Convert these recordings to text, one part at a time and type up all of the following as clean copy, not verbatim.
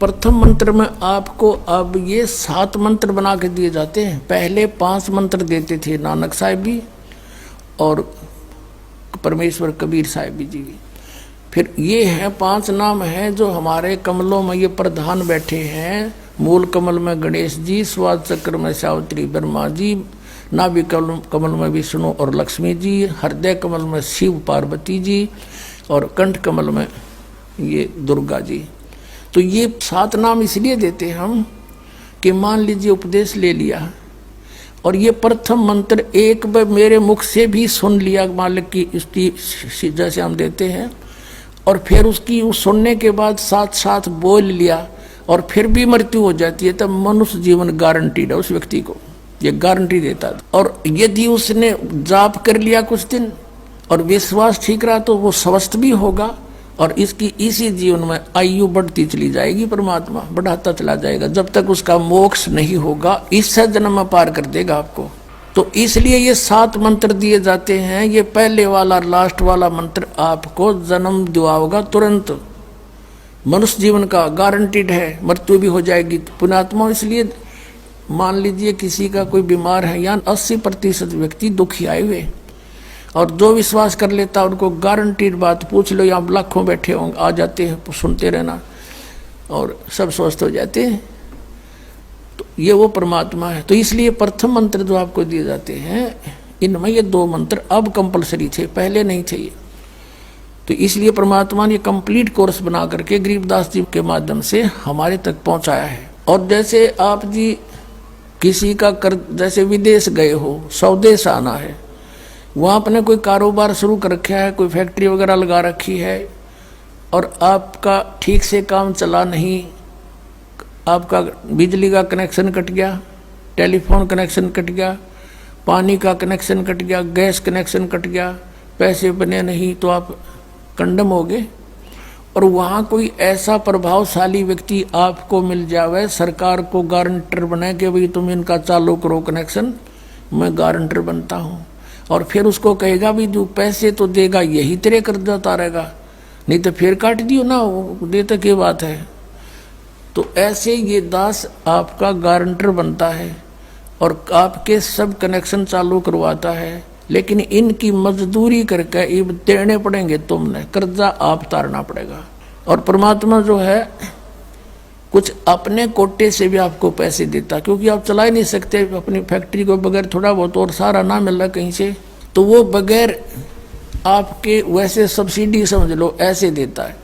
प्रथम मंत्र में आपको अब ये 7 मंत्र बना के दिए जाते हैं। पहले 5 मंत्र देते थे नानक साहिब भी और परमेश्वर कबीर साहिब जी भी। फिर ये है 5 नाम हैं जो हमारे कमलों में ये प्रधान बैठे हैं। मूल कमल में गणेश जी, स्वाद चक्र में सावित्री ब्रह्मा जी, नाभि कमल में विष्णु और लक्ष्मी जी, हृदय कमल में शिव पार्वती जी और कंठ कमल में ये दुर्गा जी। तो ये 7 नाम इसलिए देते हम कि मान लीजिए उपदेश ले लिया और ये प्रथम मंत्र एक बार मेरे मुख से भी सुन लिया मालिक की इसकी जैसे हम देते हैं, और फिर उसकी उस सुनने के बाद साथ साथ बोल लिया और फिर भी मृत्यु हो जाती है, तब मनुष्य जीवन गारंटीड है उस व्यक्ति को, ये गारंटी देता है। और यदि उसने जाप कर लिया कुछ दिन और विश्वास ठीक रहा तो वो स्वस्थ भी होगा और इसकी इसी जीवन में आयु बढ़ती चली जाएगी, परमात्मा बढ़ाता चला जाएगा जब तक उसका मोक्ष नहीं होगा। इस जन्म में पार कर देगा आपको। तो इसलिए ये 7 मंत्र दिए जाते हैं। ये पहले वाला लास्ट वाला मंत्र आपको जन्म दिलाएगा तुरंत, मनुष्य जीवन का गारंटीड है, मृत्यु भी हो जाएगी पुण्यात्मा। इसलिए मान लीजिए किसी का कोई बीमार है, या 80% व्यक्ति दुखी आए हुए, और जो विश्वास कर लेता उनको गारंटीड बात पूछ लो, यहाँ लाखों बैठे होंगे आ जाते हैं, सुनते रहना और सब स्वस्थ हो जाते हैं। तो ये वो परमात्मा है। तो इसलिए प्रथम मंत्र जो आपको दिए जाते हैं इनमें ये 2 मंत्र अब कंपलसरी थे, पहले नहीं थे ये। तो इसलिए परमात्मा ने कंप्लीट कोर्स बना करके गरीबदास जी के माध्यम से हमारे तक पहुंचाया है। और जैसे आप जी किसी का जैसे विदेश गए हो, स्वदेश आना है, वहाँ अपने कोई कारोबार शुरू कर रखा है, कोई फैक्ट्री वगैरह लगा रखी है और आपका ठीक से काम चला नहीं, आपका बिजली का कनेक्शन कट गया, टेलीफोन कनेक्शन कट गया, पानी का कनेक्शन कट गया, गैस कनेक्शन कट गया, पैसे बने नहीं तो आप कंडम हो गए। और वहाँ कोई ऐसा प्रभावशाली व्यक्ति आपको मिल जावे, सरकार को गारंटर बने कि भाई तुम इनका चालू करो कनेक्शन, मैं गारंटर बनता हूँ, और फिर उसको कहेगा भी जो पैसे तो देगा यही तेरे कर्जा उतारेगा, नहीं तो फिर काट दियो ना, वो देते की बात है। तो ऐसे ये दास आपका गारंटर बनता है और आपके सब कनेक्शन चालू करवाता है, लेकिन इनकी मजदूरी करके ये देने पड़ेंगे, तुमने कर्जा आप उतारना पड़ेगा। और परमात्मा जो है कुछ अपने कोटे से भी आपको पैसे देता, क्योंकि आप चला ही नहीं सकते अपनी फैक्ट्री को बगैर थोड़ा बहुत और सारा ना मिल रहा कहीं से, तो वो बगैर आपके वैसे सब्सिडी समझ लो ऐसे देता है।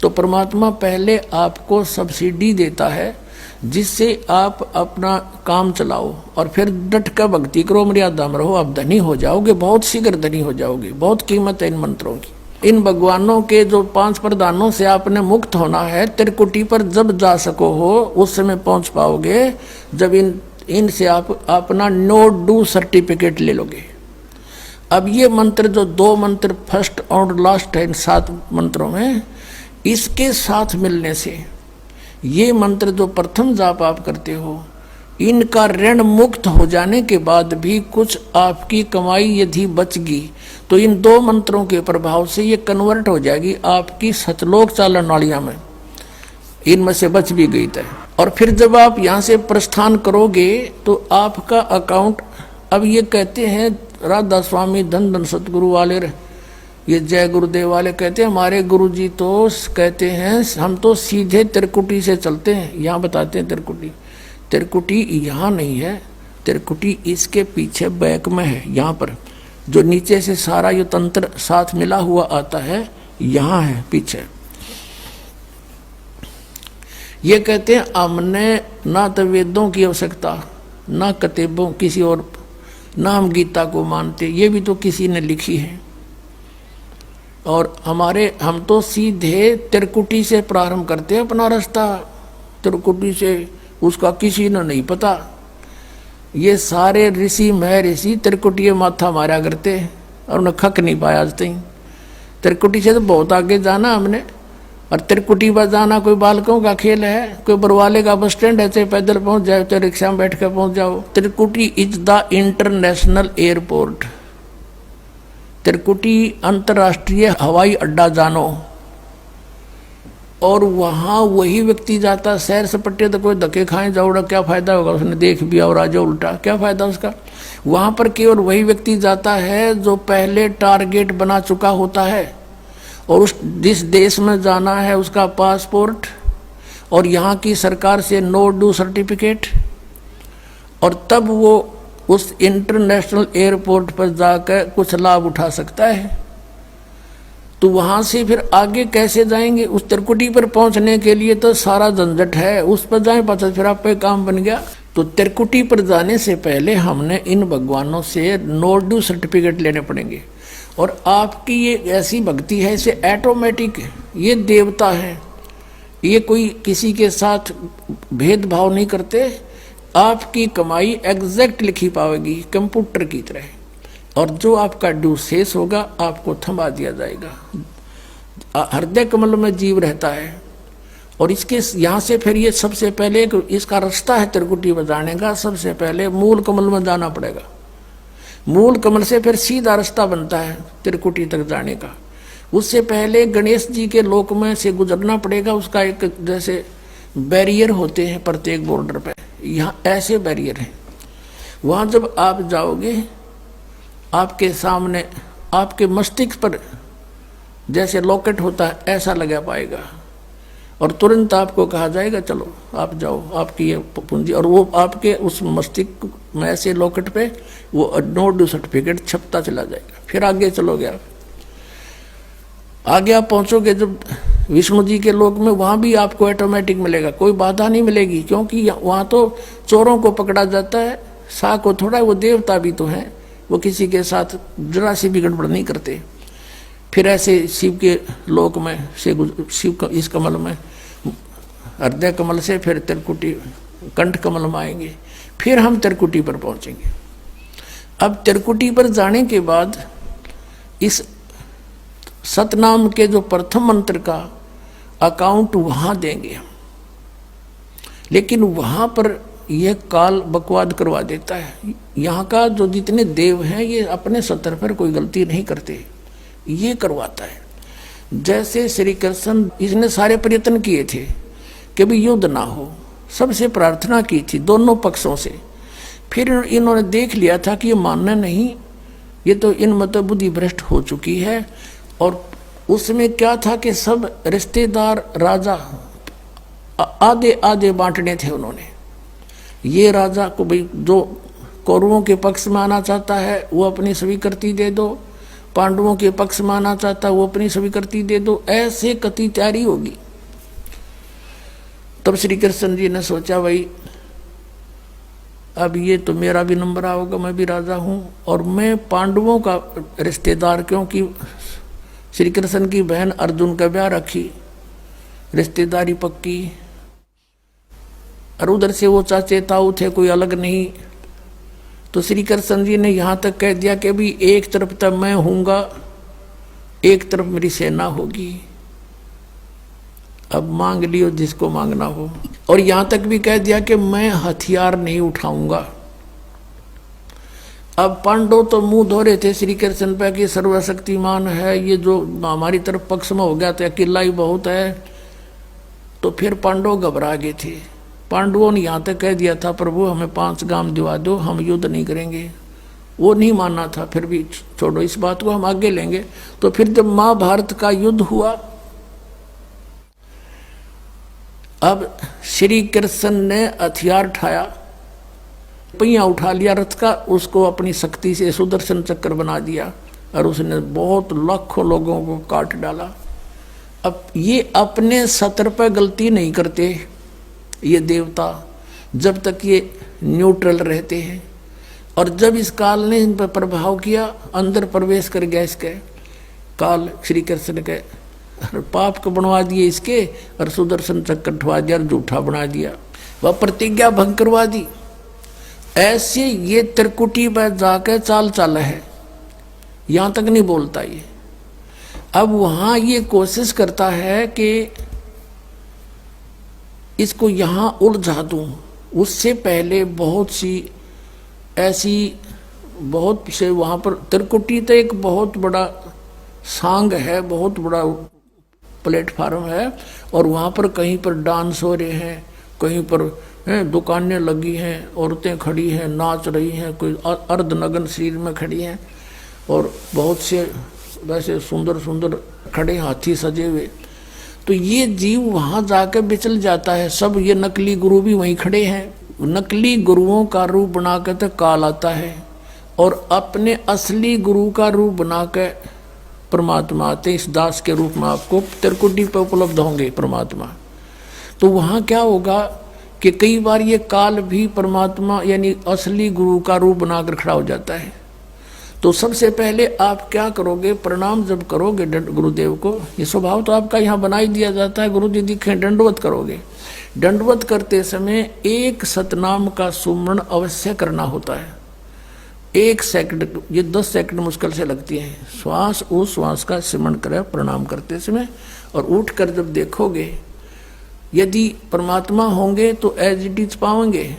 तो परमात्मा पहले आपको सब्सिडी देता है जिससे आप अपना काम चलाओ और फिर डट कर भक्ति करो, मर्यादा में रहो, आप धनी हो जाओगे, बहुत शीघ्र धनी हो जाओगे। बहुत कीमत है इन मंत्रों की। इन भगवानों के जो 5 प्रधानों से आपने मुक्त होना है, त्रिकुटी पर जब जा सको हो उस समय पहुंच पाओगे जब इनसे आप अपना नो डू सर्टिफिकेट ले लोगे। अब ये मंत्र जो 2 मंत्र फर्स्ट और लास्ट है इन 7 मंत्रों में, इसके साथ मिलने से ये मंत्र जो प्रथम जाप आप करते हो, इनका ऋण मुक्त हो जाने के बाद भी कुछ आपकी कमाई यदि बचगी तो इन 2 मंत्रों के प्रभाव से ये कन्वर्ट हो जाएगी आपकी सतलोक चालन नालियां में, इनमें से बच भी गई तय। और फिर जब आप यहाँ से प्रस्थान करोगे तो आपका अकाउंट, अब ये कहते हैं राधा स्वामी धन धन सतगुरु वाले, ये जय गुरुदेव वाले कहते हैं, हमारे गुरुजी तो कहते हैं हम तो सीधे त्रिकुटी से चलते हैं। यहाँ बताते हैं त्रिकुटी यहाँ नहीं है, त्रिकुटी इसके पीछे बैक में है, यहाँ पर जो नीचे से सारा ये तंत्र साथ मिला हुआ आता है, यहाँ है पीछे। ये कहते हैं हमने ना तो वेदों की आवश्यकता, ना किताबों किसी और, ना हम गीता को मानते, ये भी तो किसी ने लिखी है। और हम तो सीधे त्रिकुटी से प्रारंभ करते हैं अपना रास्ता, त्रिकुटी से, उसका किसी ने नहीं पता। ये सारे ऋषि महर्षि त्रिकुटी माथा मारा करते और उन्हें खक नहीं पाया आज तक। त्रिकुटी से तो बहुत आगे जाना हमने, और त्रिकुटी पर जाना कोई बालकों का खेल है, कोई बरवाले का बस स्टैंड है, चाहे पैदल पहुंच जाओ चाहे रिक्शा में बैठ कर पहुंच जाओ। त्रिकुटी इज द इंटरनेशनल एयरपोर्ट, त्रिकुटी अंतर्राष्ट्रीय हवाई अड्डा जानो। और वहाँ वही व्यक्ति जाता सैर सपट्टे, तो कोई धक्के खाए जाओड़ा, क्या फायदा होगा, उसने देख भी और आ जाओ उल्टा, क्या फायदा उसका। वहाँ पर केवल वही व्यक्ति जाता है जो पहले टारगेट बना चुका होता है, और उस जिस देश में जाना है उसका पासपोर्ट और यहाँ की सरकार से नो ड्यू सर्टिफिकेट, और तब वो उस इंटरनेशनल एयरपोर्ट पर जाकर कुछ लाभ उठा सकता है। तो वहाँ से फिर आगे कैसे जाएंगे? उस त्रिकुटी पर पहुँचने के लिए तो सारा झंझट है, उस पर जाए पाचा फिर आप पे काम बन गया। तो त्रिकुटी पर जाने से पहले हमने इन भगवानों से नो ड्यू सर्टिफिकेट लेने पड़ेंगे। और आपकी ये ऐसी भक्ति है, इसे ऑटोमेटिक, ये देवता है, ये कोई किसी के साथ भेदभाव नहीं करते। आपकी कमाई एग्जैक्ट लिखी पाएगी कंप्यूटर की तरह, और जो आपका ड्यू शेष होगा आपको थमा दिया जाएगा। हृदय कमल में जीव रहता है, और इसके यहाँ से फिर ये सबसे पहले इसका रास्ता है त्रिकुटी बजाने का, सबसे पहले मूल कमल में जाना पड़ेगा। मूल कमल से फिर सीधा रास्ता बनता है त्रिकुटी तक जाने का। उससे पहले गणेश जी के लोक में से गुजरना पड़ेगा। उसका एक जैसे बैरियर होते हैं प्रत्येक बॉर्डर पे, यहाँ ऐसे बैरियर हैं। वहाँ जब आप जाओगे, आपके सामने आपके मस्तिष्क पर जैसे लॉकेट होता है ऐसा लगा पाएगा, और तुरंत आपको कहा जाएगा चलो आप जाओ, आपकी ये पूंजी, और वो आपके उस मस्तिष्क में ऐसे लॉकेट पे वो नो ड्यू सर्टिफिकेट छपता चला जाएगा। फिर आगे चलोगे आप, आगे आप पहुंचोगे जब विष्णु जी के लोक में, वहाँ भी आपको ऑटोमेटिक मिलेगा, कोई बाधा नहीं मिलेगी, क्योंकि वहाँ तो चोरों को पकड़ा जाता है, सा को थोड़ा, वो देवता भी तो हैं, वो किसी के साथ जरा सी भी गड़बड़ नहीं करते। फिर ऐसे शिव के लोक में से शिव इस कमल में, हृदय कमल से फिर त्रिकुटी कंठ कमल में आएंगे, फिर हम त्रिकुटी पर पहुंचेंगे। अब त्रिकुटी पर जाने के बाद इस सतनाम के जो प्रथम मंत्र का अकाउंट वहां देंगे हम, लेकिन वहां पर यह काल बकवाद करवा देता है। यहाँ का जो जितने देव हैं ये अपने सतर पर कोई गलती नहीं करते, ये करवाता है। जैसे श्री कृष्ण, इसने सारे प्रयत्न किए थे कि भी युद्ध ना हो, सबसे प्रार्थना की थी दोनों पक्षों से। फिर इन्होंने देख लिया था कि ये मानना नहीं, ये तो इन मत बुद्धि भ्रष्ट हो चुकी है। और उसमें क्या था कि सब रिश्तेदार राजा आधे आधे बांटने थे उन्होंने। ये राजा को भाई जो कौरवों के पक्ष में आना चाहता है वो अपनी स्वीकृति दे दो, पांडवों के पक्ष में आना चाहता है वो अपनी स्वीकृति दे दो, ऐसे कति तैयारी होगी। तब श्री कृष्ण जी ने सोचा भाई अब ये तो मेरा भी नंबर आओगा, मैं भी राजा हूं, और मैं पांडवों का रिश्तेदार, क्योंकि श्री कृष्ण की बहन अर्जुन का ब्याह रखी, रिश्तेदारी पक्की, और उधर से वो चाचे ताऊ थे, कोई अलग नहीं। तो श्री कृष्ण जी ने यहाँ तक कह दिया कि भी एक तरफ तक मैं हूँगा, एक तरफ मेरी सेना होगी, अब मांग लियो जिसको मांगना हो। और यहाँ तक भी कह दिया कि मैं हथियार नहीं उठाऊंगा। अब पांडव तो मुंह धो रहे थे श्री कृष्ण पे कि सर्वशक्तिमान है, ये जो हमारी तरफ पक्ष में हो गया तो अकेला ही बहुत है। तो फिर पांडव घबरा गए थे। पांडवों ने यहाँ तक कह दिया था प्रभु हमें 5 गांव दिवा दो, हम युद्ध नहीं करेंगे। वो नहीं मानना था, फिर भी छोड़ो इस बात को, हम आगे लेंगे। तो फिर जब महाभारत का युद्ध हुआ, अब श्री कृष्ण ने हथियार उठाया, पहिया उठा लिया रथ का, उसको अपनी शक्ति से सुदर्शन चक्र बना दिया, और उसने बहुत लाखों लोगों को काट डाला। अब ये अपने सतर पर गलती नहीं करते ये देवता, जब तक ये न्यूट्रल रहते हैं। और जब इस काल ने इन पर प्रभाव किया, अंदर प्रवेश कर गया इसके काल, श्री कृष्ण के पाप को बनवा दिए इसके, और सुदर्शन चक्र उठवा दिया और झूठा बना दिया, वह प्रतिज्ञा भंग करवा दी। ऐसे ये त्रिकुटी पर जाकर चाल चाल है, यहाँ तक नहीं बोलता ये। अब वहाँ ये कोशिश करता है कि इसको यहाँ उलझा दूँ। उससे पहले बहुत सी ऐसी बहुत से वहाँ पर त्रिकुटी तो एक बहुत बड़ा सांग है, बहुत बड़ा प्लेटफार्म है, और वहाँ पर कहीं पर डांस हो रहे हैं, कहीं पर दुकानें लगी हैं, औरतें खड़ी हैं, नाच रही हैं, कोई अर्धनग्न शरीर में खड़ी हैं, और बहुत से वैसे सुंदर सुंदर खड़े हाथी सजे हुए। तो ये जीव वहाँ जाकर बिचल जाता है। सब ये नकली गुरु भी वहीं खड़े हैं, नकली गुरुओं का रूप बनाकर तो काल आता है, और अपने असली गुरु का रूप बनाकर परमात्मा आते। इस दास के रूप में आपको त्रिकुटी पर उपलब्ध होंगे परमात्मा। तो वहाँ क्या होगा कि कई बार ये काल भी परमात्मा यानी असली गुरु का रूप बनाकर खड़ा हो जाता है। तो सबसे पहले आप क्या करोगे, प्रणाम जब करोगे गुरुदेव को, ये स्वभाव तो आपका यहाँ बना ही दिया जाता है, गुरु जी दिखे दंडवत करोगे। दंडवत करते समय एक सतनाम का सुमरण अवश्य करना होता है। 1 सेकंड, ये 10 सेकंड मुश्किल से लगती है। श्वास उस श्वास का सिमरण करें प्रणाम करते समय, और उठकर जब देखोगे यदि परमात्मा होंगे तो एज इट इज पाओगे,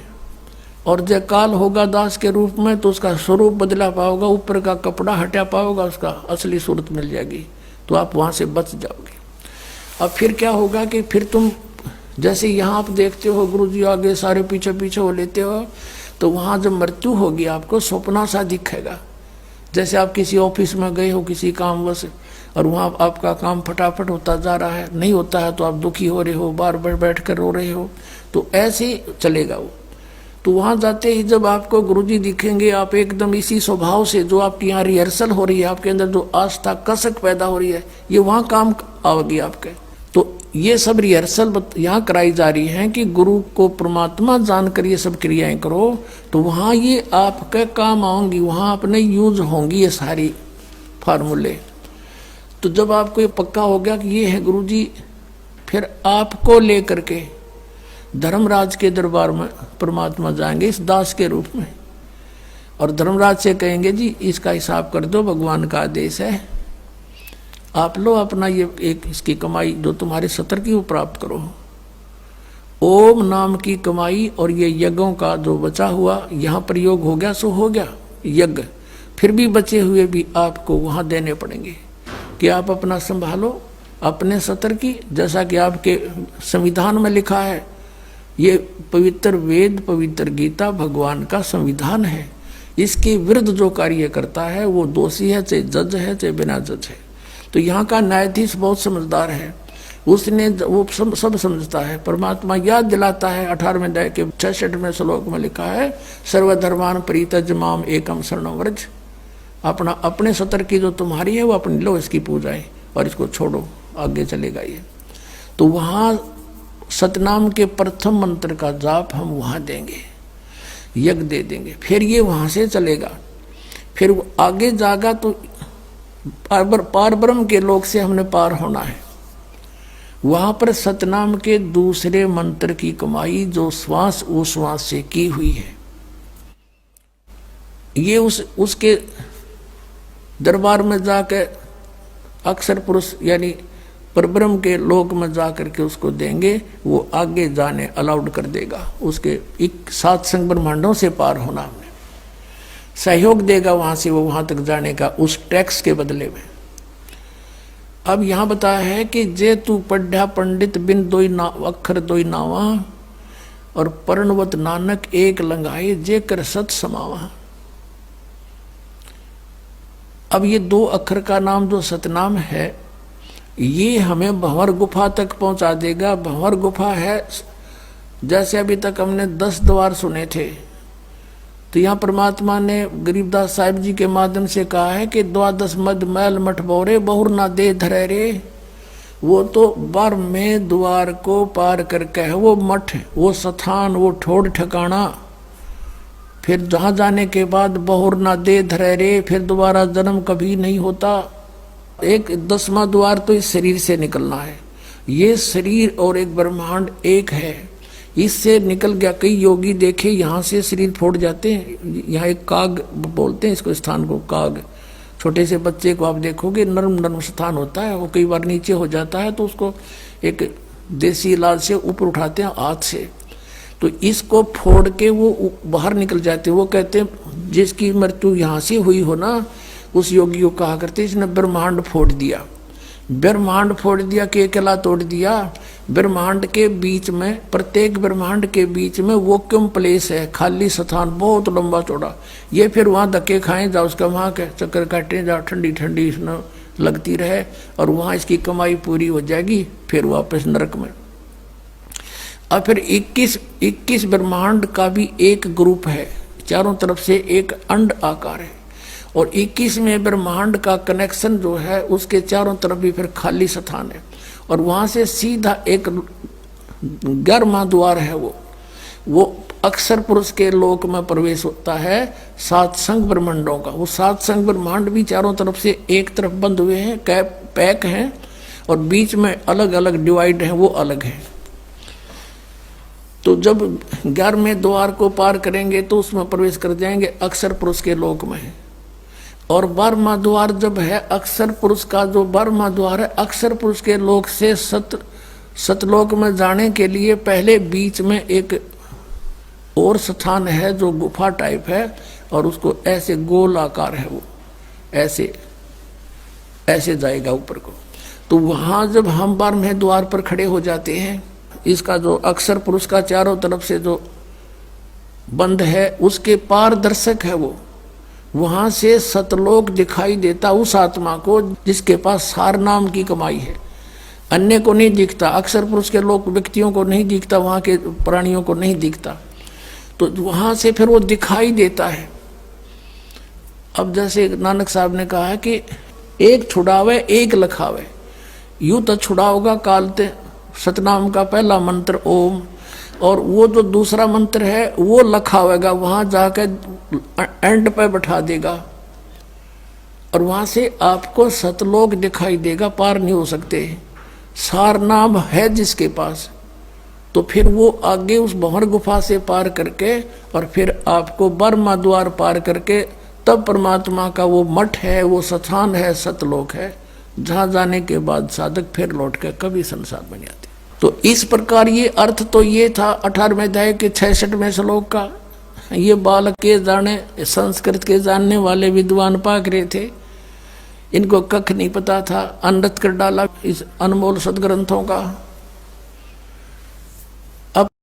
और जब काल होगा दास के रूप में तो उसका स्वरूप बदला पाओगा, ऊपर का कपड़ा हटा पाओगा, उसका असली सूरत मिल जाएगी, तो आप वहाँ से बच जाओगे। अब फिर क्या होगा कि फिर तुम जैसे यहाँ आप देखते हो गुरु जी आगे सारे पीछे पीछे हो लेते हो, तो वहाँ जब मृत्यु होगी आपको सपना सा दिखेगा। जैसे आप किसी ऑफिस में गए हो किसी कामवश, और वहाँ आपका काम फटाफट होता जा रहा है, नहीं होता है तो आप दुखी हो रहे हो, बार बार बैठ कर रो रहे हो, तो ऐसे ही चलेगा वो। तो वहाँ जाते ही जब आपको गुरुजी दिखेंगे, आप एकदम इसी स्वभाव से जो आपकी यहाँ रिहर्सल हो रही है, आपके अंदर जो आस्था कसक पैदा हो रही है, ये वहाँ काम आवेगी आपके। तो ये सब रिहर्सल यहाँ कराई जा रही है कि गुरु को परमात्मा जानकर ये सब क्रियाएं करो, तो वहाँ ये आपके काम आएंगी, वहाँ अपने यूज होंगी ये सारी फार्मूले। तो जब आपको ये पक्का हो गया कि ये है गुरुजी, फिर आपको लेकर के धर्मराज के दरबार में परमात्मा जाएंगे इस दास के रूप में, और धर्मराज से कहेंगे जी इसका हिसाब कर दो, भगवान का आदेश है, आप लो अपना ये एक इसकी कमाई जो तुम्हारे सतर की वो प्राप्त करो। ओम नाम की कमाई और ये यज्ञों का जो बचा हुआ यहाँ प्रयोग हो गया सो हो गया यज्ञ, फिर भी बचे हुए भी आपको वहाँ देने पड़ेंगे कि आप अपना संभालो अपने सतर की। जैसा कि आपके संविधान में लिखा है, ये पवित्र वेद पवित्र गीता भगवान का संविधान है, इसके विरुद्ध जो कार्य करता है वो दोषी है, चाहे जज है चाहे बिना जज है। तो यहाँ का न्यायाधीश बहुत समझदार है, उसने वो सब समझता है। परमात्मा याद दिलाता है 18वें अध्याय के 66वें श्लोक में लिखा है, सर्वधर्मान परित्यज्य माम एकम शरणं व्रज। अपना अपने सतर की जो तुम्हारी है वो अपनी लो, इसकी पूजाएं, और इसको छोड़ो, आगे चलेगा ये। तो वहाँ सतनाम के प्रथम मंत्र का जाप हम वहाँ देंगे, यज्ञ दे देंगे, फिर ये वहाँ से चलेगा। फिर वो आगे जागा तो पार ब्रह्म के लोक से हमने पार होना है। वहाँ पर सतनाम के दूसरे मंत्र की कमाई जो श्वास उश्वास से की हुई है, ये उसके दरबार में जाकर अक्षर पुरुष यानी परब्रह्म के लोक में जाकर के उसको देंगे, वो आगे जाने अलाउड कर देगा, उसके 7 संग ब्रह्मांडों से पार होना हमने सहयोग देगा वहां से वो वहां तक जाने का, उस टैक्स के बदले में। अब यहां बताया है कि जे तू पढ़ा पंडित बिन दोई ना अक्षर दोई नावा, और पर्णवत नानक एक लंगाए जे कर सत समावा। अब ये 2 अक्षर का नाम जो सतनाम है, ये हमें भंवर गुफा तक पहुंचा देगा। भंवर गुफा है, जैसे अभी तक हमने 10 द्वार सुने थे, तो यहाँ परमात्मा ने गरीबदास साहिब जी के माध्यम से कहा है कि 12 मद मैल मठ बोरे बहुर ना दे धरे रे। वो तो 12वें द्वार को पार करके है वो मठ, वो स्थान, वो ठोड़ ठिकाना। फिर जहाँ जाने के बाद बहुर ना दे धरे रे, फिर दोबारा जन्म कभी नहीं होता। एक 10वां द्वार तो इस शरीर से निकलना है। ये शरीर और एक ब्रह्मांड एक है, इससे निकल गया। कई योगी देखे यहाँ से शरीर फोड़ जाते हैं। यहाँ एक काग बोलते हैं इसको, स्थान को काग। छोटे से बच्चे को आप देखोगे नर्म नर्म स्थान होता है, वो कई बार नीचे हो जाता है तो उसको एक देसी इलाज से ऊपर उठाते हैं हाथ से, तो इसको फोड़ के वो बाहर निकल जाते हैं। वो कहते हैं जिसकी मृत्यु यहाँ से हुई हो ना, उस योगी को कहा करते इसने ब्रह्मांड फोड़ दिया। ब्रह्मांड फोड़ दिया, केकला तोड़ दिया। ब्रह्मांड के बीच में, प्रत्येक ब्रह्मांड के बीच में वैक्यूम प्लेस है, खाली स्थान, बहुत लंबा चौड़ा। ये फिर वहाँ धक्के खाएं जाओ, उसका वहाँ के चक्कर काटें जाओ, ठंडी ठंडी इसमें लगती रहे, और वहाँ इसकी कमाई पूरी हो जाएगी, फिर वापस नरक में। और फिर 21 ब्रह्मांड का भी एक ग्रुप है, चारों तरफ से एक अंड आकार है, और 21वें ब्रह्मांड का कनेक्शन जो है उसके चारों तरफ भी फिर खाली स्थान है, और वहाँ से सीधा एक 11वां द्वार है, वो अक्षर पुरुष के लोक में प्रवेश होता है, 7 संघ ब्रह्मांडों का। वो 7 संघ ब्रह्मांड भी चारों तरफ से एक तरफ बंद हुए हैं, पैक हैं, और बीच में अलग अलग डिवाइड हैं, वो अलग हैं। तो जब 11वें द्वार को पार करेंगे तो उसमें प्रवेश कर जाएंगे, अक्षर पुरुष के लोक में। और 12वां द्वार जब है अक्षर पुरुष का, जो 12वां द्वार है अक्षर पुरुष के लोक से सतलोक में जाने के लिए पहले बीच में एक और स्थान है जो गुफा टाइप है, और उसको ऐसे गोल आकार है, वो ऐसे ऐसे जाएगा ऊपर को। तो वहां जब हम 12वें द्वार पर खड़े हो जाते हैं, इसका जो अक्षर पुरुष का चारों तरफ से जो बंद है उसके पारदर्शक है, वो वहां से सतलोक दिखाई देता उस आत्मा को जिसके पास सार नाम की कमाई है। अन्य को नहीं दिखता, अक्षर पुरुष के लोग व्यक्तियों को नहीं दिखता, वहां के प्राणियों को नहीं दिखता, तो वहां से फिर वो दिखाई देता है। अब जैसे नानक साहब ने कहा है कि एक छुड़ावे एक लखावे, यूं तो छुड़ाओगा कालते सतनाम का पहला मंत्र ओम, और वो जो दूसरा मंत्र है वो लखावेगा, वहां जाकर एंड पे बैठा देगा, और वहां से आपको सतलोक दिखाई देगा, पार नहीं हो सकते। सार नाम है जिसके पास, तो फिर वो आगे उस भंवर गुफा से पार करके, और फिर आपको 12वां द्वार पार करके तब परमात्मा का वो मठ है, वो स्थान है, सतलोक है, जहां जाने के बाद साधक फिर लौट के कभी संसार में नहीं आते। तो इस प्रकार ये अर्थ तो ये था 18वें अध्याय के 66वें श्लोक का। ये बालक के जाने, संस्कृत के जानने वाले विद्वान पाक रहे थे, इनको कख नहीं पता था, अनृत कर डाला इस अनमोल सदग्रंथों का।